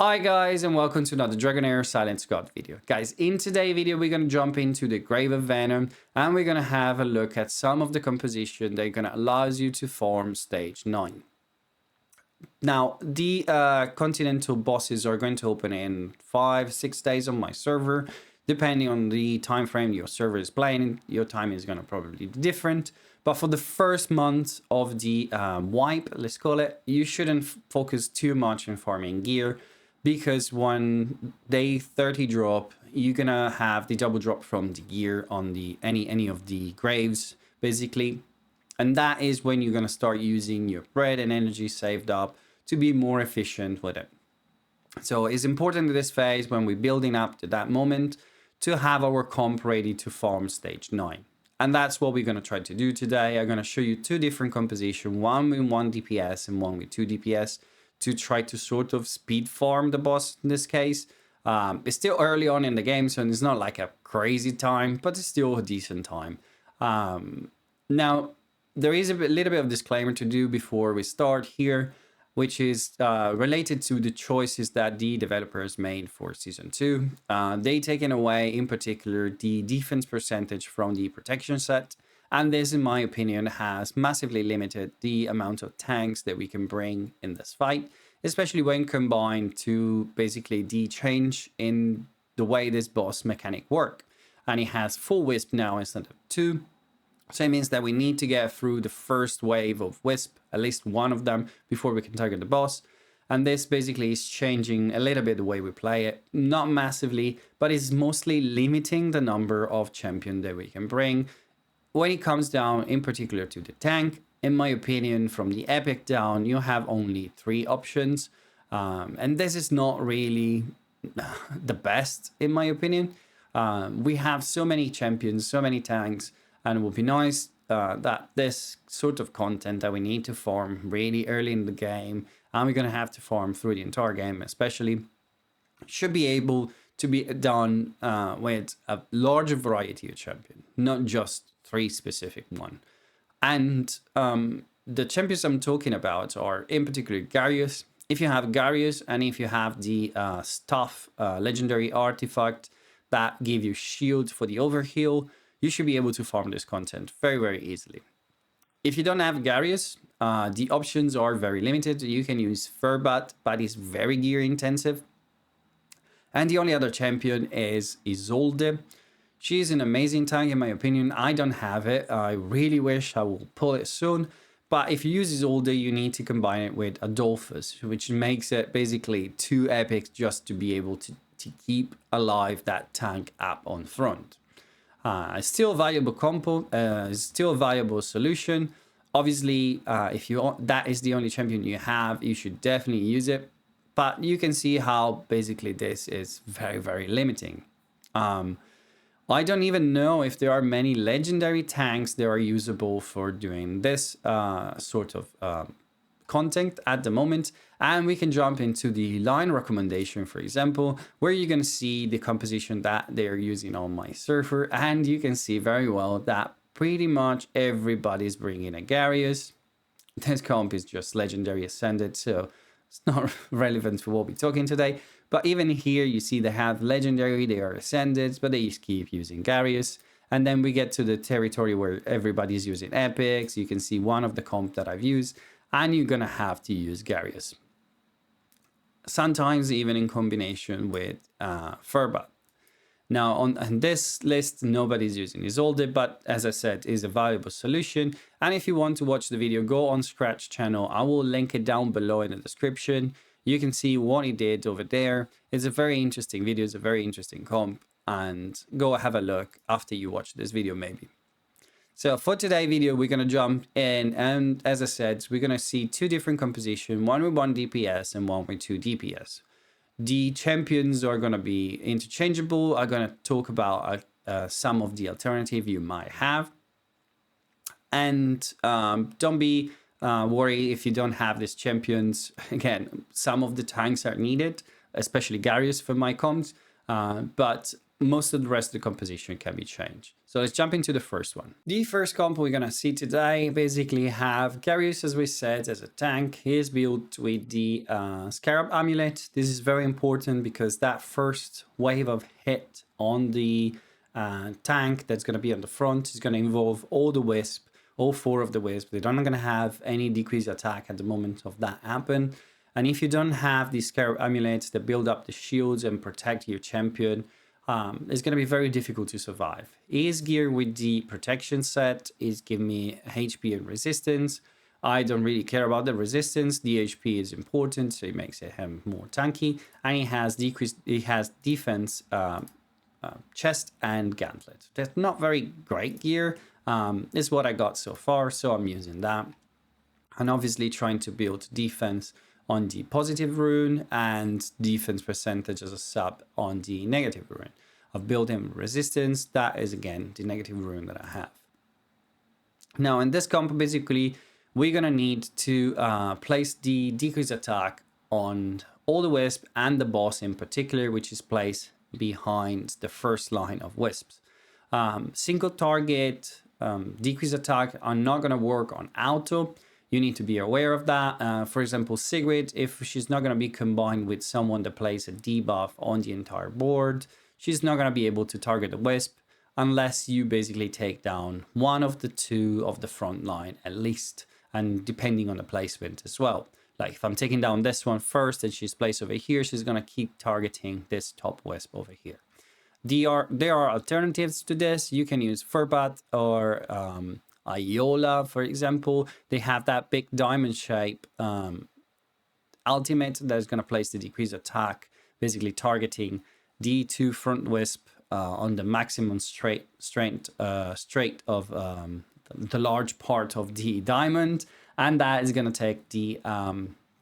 Hi guys, and welcome to another Dragonheir Silent God video. Guys, in today's video we're going to jump into the Grave of Venom and we're going to have a look at some of the composition that are going to allow you to farm stage 9. Now, the continental bosses are going to open in 5-6 days on my server. Depending on the time frame your server is playing, your time is going to probably be different. But for the first month of the wipe, let's call it, you shouldn't focus too much on farming gear, because when day 30 drop, you're gonna have the double drop from the gear on the any of the graves, basically. And that is when you're gonna start using your bread and energy saved up to be more efficient with it. So it's important in this phase, when we're building up to that moment, to have our comp ready to farm stage 9. And that's what we're going to try to do today. I'm going to show you two different compositions, one with 1 DPS and one with 2 DPS, to try to sort of speed farm the boss in this case. It's still early on in the game, so it's not like a crazy time, but it's still a decent time. Now, there is a little bit of disclaimer to do before we start here, which is related to the choices that the developers made for Season 2. They taken away, in particular, the defense percentage from the protection set. And this, in my opinion, has massively limited the amount of tanks that we can bring in this fight, especially when combined to basically the change in the way this boss mechanic work. And it has full Wisp now instead of 2. So it means that we need to get through the first wave of Wisp, at least one of them, before we can target the boss. And this basically is changing a little bit the way we play it. Not massively, but it's mostly limiting the number of champions that we can bring. When it comes down, in particular, to the tank, in my opinion, from the epic down, you have only 3 options. And this is not really the best, in my opinion. We have so many champions, so many tanks, and it would be nice that this sort of content that we need to farm really early in the game, and we're going to have to farm through the entire game especially, should be able to be done with a larger variety of champions, not just 3 specific one. And the champions I'm talking about are, in particular, Garius. If you have Garius, and if you have the stuff legendary artifact that give you shield for the overheal, you should be able to farm this content very, very easily. If you don't have Garius, the options are very limited. You can use Furbat, but it's very gear intensive. And the only other champion is Isolde. She's an amazing tank, in my opinion. I don't have it. I really wish I will pull it soon. But if you use Isolde, you need to combine it with Adolphus, which makes it basically 2 epics just to be able to keep alive that tank up on front. It's still a valuable combo. It's still a valuable solution. Obviously, if that is the only champion you have, you should definitely use it. But you can see how basically this is very, very limiting. I don't even know if there are many legendary tanks that are usable for doing this sort of content at the moment. And we can jump into the line recommendation, for example, where you're going to see the composition that they're using on my server. And you can see very well that pretty much everybody's bringing a Garius. This comp is just legendary ascended, so it's not relevant for what we're talking today. But even here, you see they have legendary, they are ascended, but they just keep using Garius. And then we get to the territory where everybody's using epics. You can see one of the comp that I've used, and you're going to have to use Garius. Sometimes even in combination with Furbat. Now, on this list, nobody's using Isolde, but as I said, is a valuable solution. And if you want to watch the video, go on Scratch channel. I will link it down below in the description. You can see what he did over there. It's a very interesting video. It's a very interesting comp. And go have a look after you watch this video, maybe. So for today's video, we're going to jump in. And as I said, we're going to see 2 different compositions, one with 1 DPS and one with 2 DPS. The champions are going to be interchangeable. I'm going to talk about some of the alternative you might have. And don't be worried if you don't have these champions. Again, some of the tanks are needed, especially Garius for my comps. But most of the rest of the composition can be changed. So let's jump into the first one. The first comp we're gonna see today basically have Garius, as we said, as a tank. He is built with the Scarab Amulet. This is very important because that first wave of hit on the tank that's gonna be on the front is gonna involve all the Wisp, all 4 of the Wisp. They're not gonna have any decreased attack at the moment of that happen. And if you don't have these Scarab Amulets that build up the shields and protect your champion, it's going to be very difficult to survive. He is geared with the protection set. He's giving me HP and resistance. I don't really care about the resistance. The HP is important, so it makes him more tanky. And he has defense, chest and gauntlet. That's not very great gear. It's what I got so far, so I'm using that. And obviously trying to build defense on the positive rune and defense percentage as a sub on the negative rune. I've built in resistance. That is again the negative rune that I have. Now in this comp, basically, we're gonna need to place the decreased attack on all the Wisp and the boss in particular, which is placed behind the first line of Wisps. Single target decreased attack are not gonna work on auto. You need to be aware of that. For example, Sigrid, if she's not going to be combined with someone that plays a debuff on the entire board, she's not going to be able to target the Wisp unless you basically take down one of the 2 of the front line at least, and depending on the placement as well. Like if I'm taking down this one first and she's placed over here, she's going to keep targeting this top Wisp over here. There are alternatives to this. You can use Furbat or Iola, for example. They have that big diamond shape ultimate that's going to place the decreased attack, basically targeting the 2 front Wisp on the maximum strength of the large part of the diamond, and that is going to take the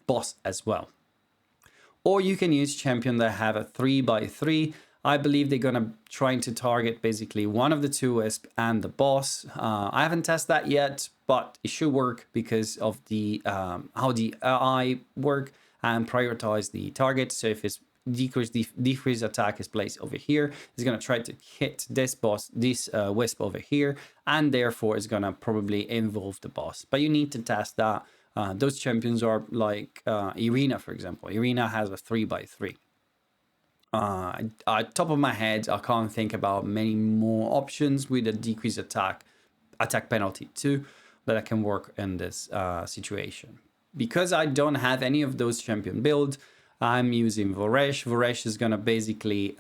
boss as well. Or you can use champion that have a 3x3. I believe they're going to trying to target basically one of the 2 Wisp and the boss. I haven't tested that yet, but it should work because of the how the AI work and prioritize the target. So if it's decreased attack is placed over here, it's going to try to hit this boss, this Wisp over here, and therefore it's going to probably involve the boss. But you need to test that. Those champions are like Irina, for example. Irina has a 3x3. At top of my head, I can't think about many more options with a decreased attack penalty too that I can work in this situation. Because I don't have any of those champion build, I'm using Voresh. Voresh is gonna basically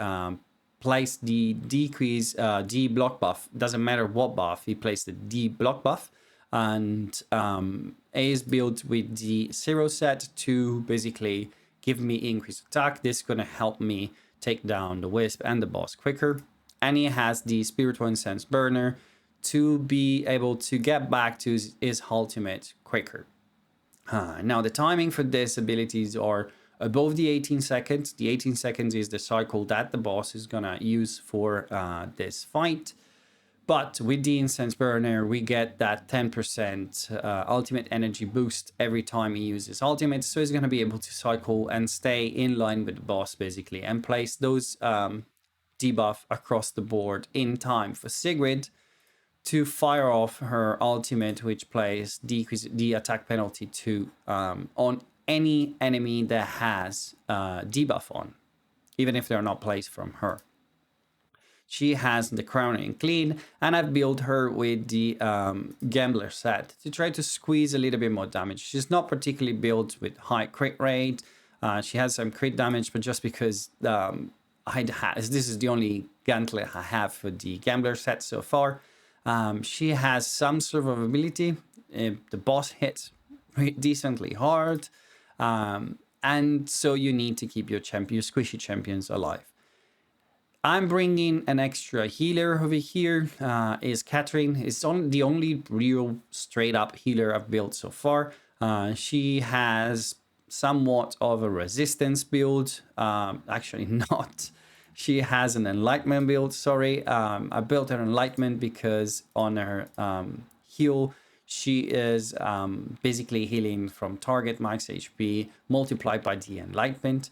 place the decrease D block buff. Doesn't matter what buff, he placed the D block buff, and A is built with the 0 set to basically give me increased attack. This is gonna help me take down the Wisp and the boss quicker. And he has the Spiritual Incense Burner to be able to get back to his ultimate quicker. Now the timing for these abilities are above the 18 seconds. The 18 seconds is the cycle that the boss is gonna use for this fight. But with the Incense Burner, we get that 10% ultimate energy boost every time he uses ultimate. So he's going to be able to cycle and stay in line with the boss, basically, and place those debuff across the board in time for Sigrid to fire off her ultimate, which plays decrease the attack penalty to on any enemy that has debuff on, even if they're not placed from her. She has the Crown and Clean, and I've built her with the Gambler set to try to squeeze a little bit more damage. She's not particularly built with high crit rate. She has some crit damage, but just because this is the only gauntlet I have for the Gambler set so far, she has some survivability. The boss hits decently hard, and so you need to keep your squishy champions alive. I'm bringing an extra healer over here, is Catherine. It's the only real straight up healer I've built so far. She has somewhat of a resistance build, actually not. She has an enlightenment build, sorry. I built her enlightenment because on her heal, she is basically healing from target max HP multiplied by the enlightenment.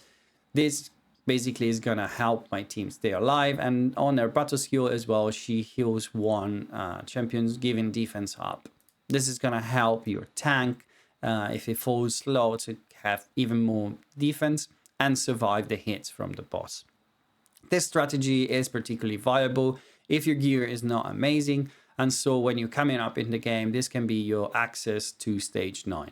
This basically is gonna help my team stay alive. And on her battle skill as well, she heals one champions, giving defense up. This is gonna help your tank if it falls slow to have even more defense and survive the hits from the boss. This strategy is particularly viable if your gear is not amazing, and so when you're coming up in the game, this can be your access to stage 9.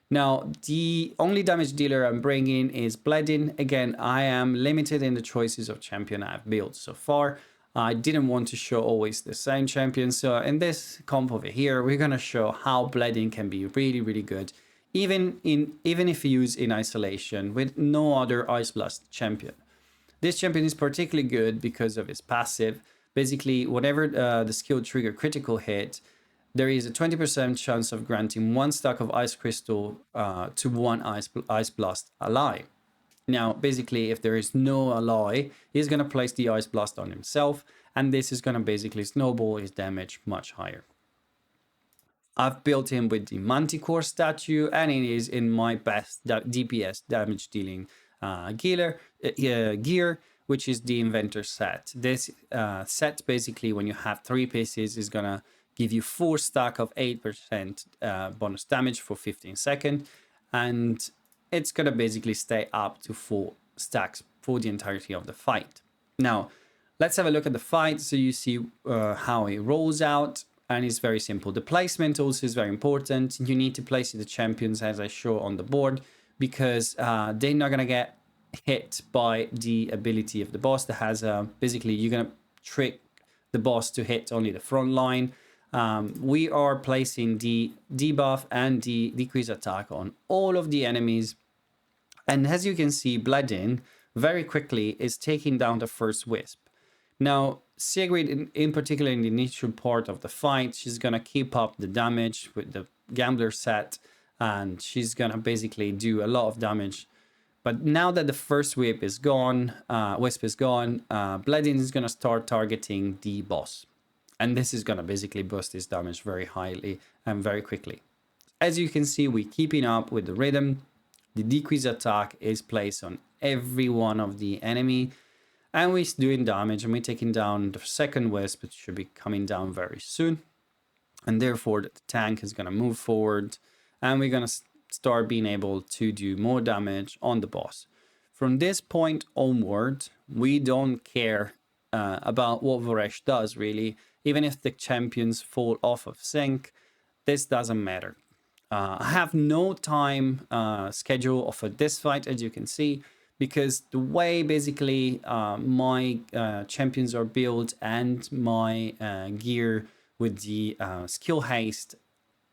Now, the only damage dealer I'm bringing is Bleeding. Again, I am limited in the choices of champion I've built so far. I didn't want to show always the same champion, so in this comp over here, we're gonna show how Bleeding can be really, really good, even if used in isolation with no other Ice Blast champion. This champion is particularly good because of its passive. Basically, whenever the skill trigger critical hit, there is a 20% chance of granting 1 stack of Ice Crystal to one Ice Blast ally. Now, basically, if there is no ally, he's going to place the Ice Blast on himself, and this is going to basically snowball his damage much higher. I've built him with the Manticore statue, and it is in my best DPS damage dealing gear, which is the Inventor set. This set, basically, when you have 3 pieces, is gonna give you 4 stack of 8% bonus damage for 15 seconds, and it's gonna basically stay up to 4 stacks for the entirety of the fight. Now, let's have a look at the fight so you see how it rolls out. And it's very simple. The placement also is very important. You need to place the champions as I show on the board, because they're not gonna get hit by the ability of the boss that has basically you're gonna trick the boss to hit only the front line. We are placing the debuff and the decrease attack on all of the enemies, and as you can see, Bleeding very quickly is taking down the first wisp. Now, Sigrid, in particular in the initial part of the fight, she's gonna keep up the damage with the Gambler set, and she's gonna basically do a lot of damage. But now that the first wisp is gone, Bleeding is gonna start targeting the boss, and this is gonna basically boost his damage very highly and very quickly. As you can see, we're keeping up with the rhythm. The decrease attack is placed on every one of the enemy, and we're doing damage, and we're taking down the second wisp. It should be coming down very soon. And therefore, the tank is going to move forward, and we're going to start being able to do more damage on the boss. From this point onward, we don't care about what Voresh does, really. Even if the champions fall off of sync, this doesn't matter. I have no time schedule for this fight, as you can see, because the way basically my champions are built and my gear with the skill haste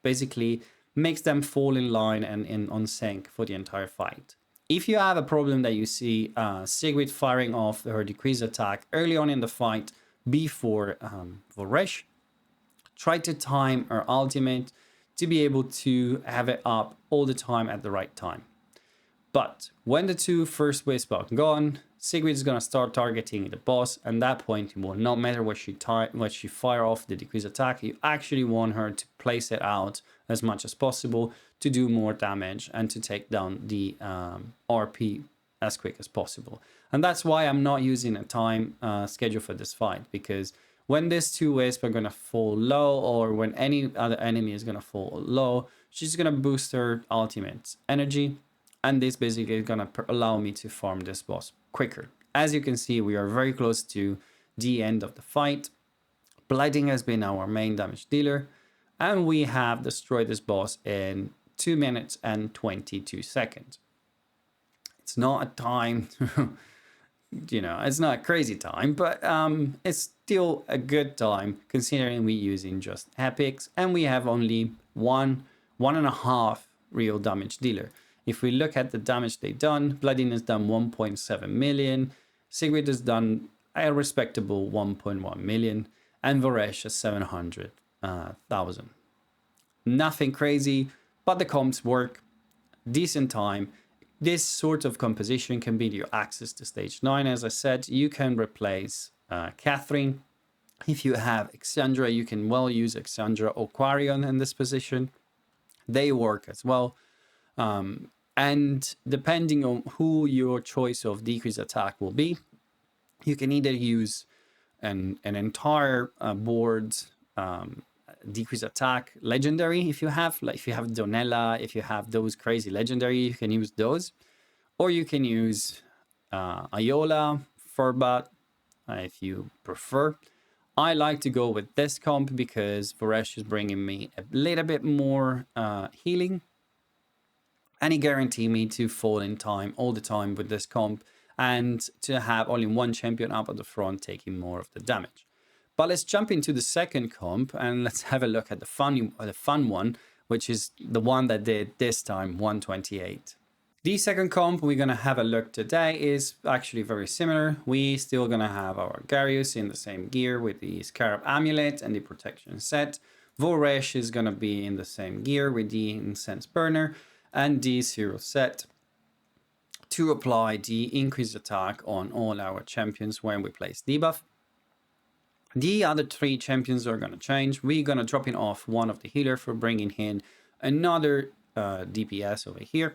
basically makes them fall in line and on sync for the entire fight. If you have a problem that you see Sigrid firing off her decrease attack early on in the fight before Voresh, try to time her ultimate to be able to have it up all the time at the right time. But when the 2 first wisps are gone, Sigrid is going to start targeting the boss, and at that point, it will not matter what she fire off the decrease attack. You actually want her to place it out as much as possible to do more damage and to take down the RP as quick as possible. And that's why I'm not using a time schedule for this fight, because when these 2 wisps are going to fall low, or when any other enemy is going to fall low, she's going to boost her ultimate energy. And this basically is going to allow me to farm this boss quicker. As you can see, we are very close to the end of the fight. Bleeding has been our main damage dealer, and we have destroyed this boss in 2 minutes and 22 seconds. It's not a time, it's not a crazy time, but it's still a good time considering we're using just epics, and we have only one and a half real damage dealer. If we look at the damage they've done, Bleeding has done 1.7 million, Sigrid has done a respectable 1.1 million, and Voresh has 700,000. Nothing crazy, but the comps work. Decent time. This sort of composition can be your access to stage 9. As I said, you can replace Catherine. If you have Exandra, you can well use Exandra or Quarion in this position. They work as well. And depending on who your choice of decrease attack will be, you can either use an entire board decrease attack legendary if you have, like if you have Donella, if you have those crazy legendary, you can use those. Or you can use Iola, Furbat, if you prefer. I like to go with this comp because Varesh is bringing me a little bit more healing. And he guaranteed me to fall in time all the time with this comp and to have only one champion up at the front taking more of the damage. But let's jump into the second comp and let's have a look at the fun one, which is the one that did this time 128. The second comp we're going to have a look today is actually very similar. We still going to have our Garius in the same gear with the Scarab Amulet and the protection set. Voresh is going to be in the same gear with the Incense Burner and the Zero set to apply the increased attack on all our champions when we place debuff. The other three champions are going to change. We're going to drop in off one of the healer for bringing in another DPS over here.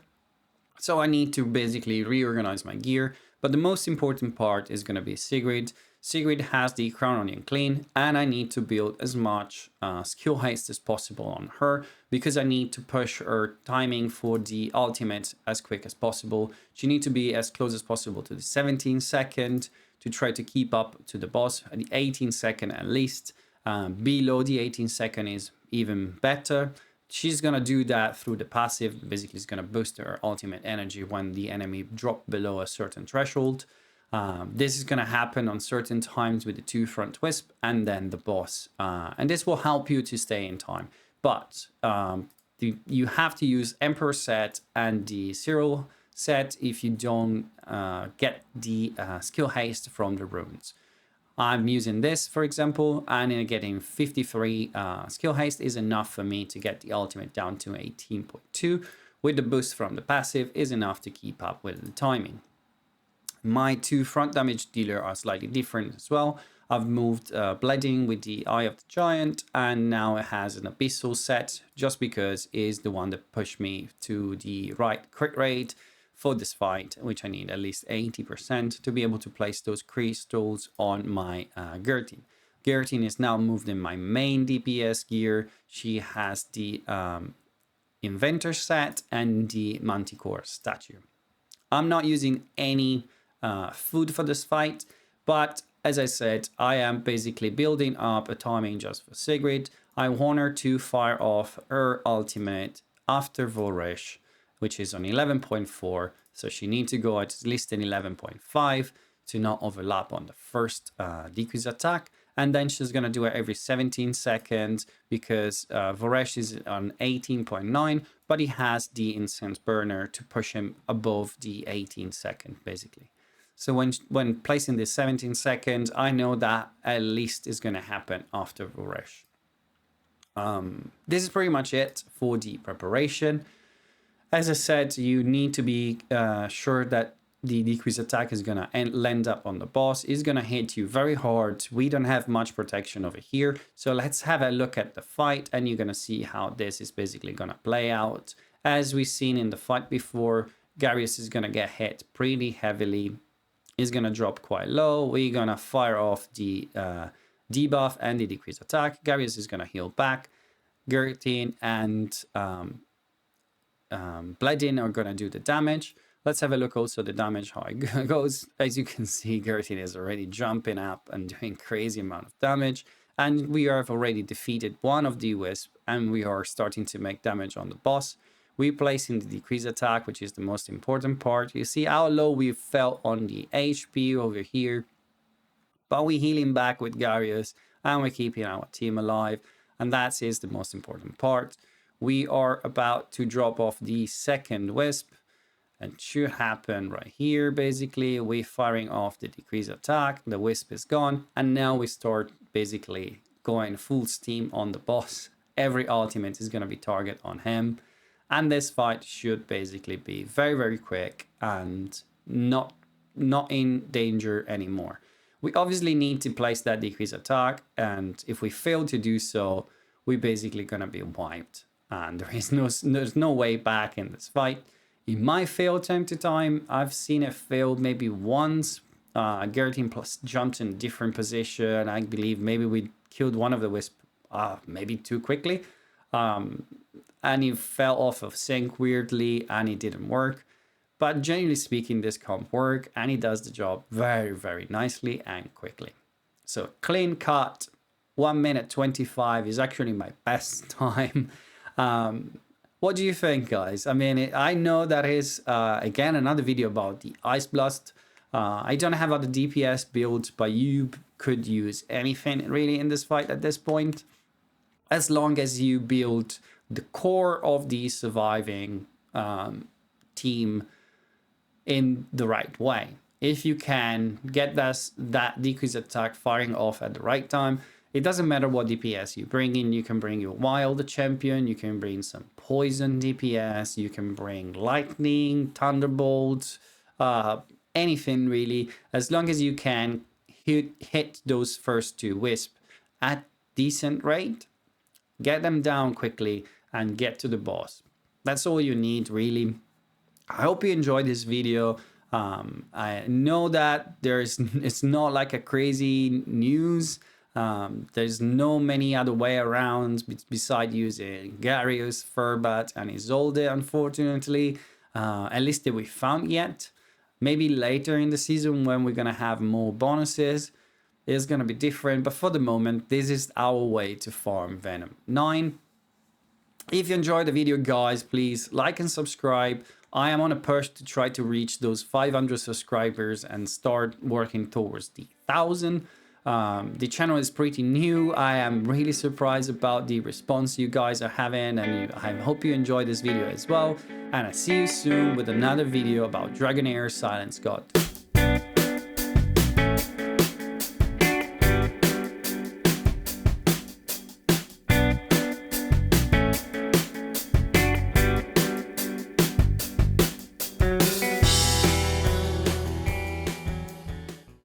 So I need to basically reorganize my gear. But the most important part is going to be Sigrid. Sigrid has the Crown Onion Clean, and I need to build as much skill haste as possible on her because I need to push her timing for the ultimate as quick as possible. She needs to be as close as possible to the 17 second to try to keep up to the boss, at the 18 second at least. Below the 18 second is even better. She's going to do that through the passive. Basically, it's going to boost her ultimate energy when the enemy drop below a certain threshold. This is going to happen on certain times with the 2 front wisp and then the boss. And this will help you to stay in time. But you have to use Emperor set and the Cyril set if you don't get the skill haste from the runes. I'm using this, for example, and getting 53 skill haste is enough for me to get the ultimate down to 18.2. With the boost from the passive is enough to keep up with the timing. My 2 front damage dealer are slightly different as well. I've moved Bleeding with the Eye of the Giant, and now it has an Abyssal set just because it is the one that pushed me to the right crit rate for this fight, which I need at least 80% to be able to place those crystals on my Gertine. Gertine is now moved in my main DPS gear. She has the Inventor set and the Manticore statue. I'm not using any food for this fight, but as I said, I am basically building up a timing just for Sigrid. I want her to fire off her ultimate after Voresh, which is on 11.4, so she needs to go at least an 11.5 to not overlap on the first decrease attack. And then she's going to do it every 17 seconds because Voresh is on 18.9, but he has the Incense Burner to push him above the 18 second, basically. So when placing this 17 seconds, I know that at least is going to happen after Voresh. This is pretty much it for the preparation. As I said, you need to be sure that the decrease attack is going to land up on the boss. It's going to hit you very hard. We don't have much protection over here. So let's have a look at the fight and you're going to see how this is basically going to play out. As we've seen in the fight before, Garius is going to get hit pretty heavily. He's going to drop quite low. We're going to fire off the debuff and the decrease attack. Garius is going to heal back. Gertine and Bleeding are going to do the damage. Let's have a look also the damage, how it goes. As you can see, Gertine is already jumping up and doing crazy amount of damage. And we have already defeated one of the wisp and we are starting to make damage on the boss. We're placing the decrease attack, which is the most important part. You see how low we fell on the HP over here. But we're healing back with Garius and we're keeping our team alive. And that is the most important part. We are about to drop off the second wisp. And should happen right here, basically. We're firing off the decrease attack. The wisp is gone. And now we start basically going full steam on the boss. Every ultimate is going to be target on him. And this fight should basically be very, very quick and not in danger anymore. We obviously need to place that decrease attack. And if we fail to do so, we're basically going to be wiped. And there's no way back in this fight. It might fail time to time. I've seen it fail maybe once. Garrett plus jumped in a different position. I believe maybe we killed one of the wisp maybe too quickly. And he fell off of sync weirdly and it didn't work. But generally speaking, this comp work and he does the job very, very nicely and quickly. So clean cut, 1 minute 25 is actually my best time. What do you think, guys? I mean, I know that is, again, another video about the Ice Blast. I don't have other DPS builds, but you could use anything really in this fight at this point. As long as you build the core of the surviving team in the right way. If you can get that decrease attack firing off at the right time, it doesn't matter what DPS you bring in. You can bring your wild champion, you can bring some poison DPS, you can bring lightning, thunderbolt, anything really. As long as you can hit those first two wisp at decent rate, get them down quickly and get to the boss. That's all you need really. I hope you enjoyed this video. I know that it's not like a crazy news. There's no many other way around besides using Garius, Furbat, and Isolde, unfortunately. At least that we found yet. Maybe later in the season when we're gonna have more bonuses, it's gonna be different. But for the moment, this is our way to farm Venom 9. If you enjoyed the video, guys, please like and subscribe. I am on a push to try to reach those 500 subscribers and start working towards the 1,000. The channel is pretty new. I am really surprised about the response you guys are having, and I hope you enjoyed this video as well. And I see you soon with another video about Dragonheir Silence God.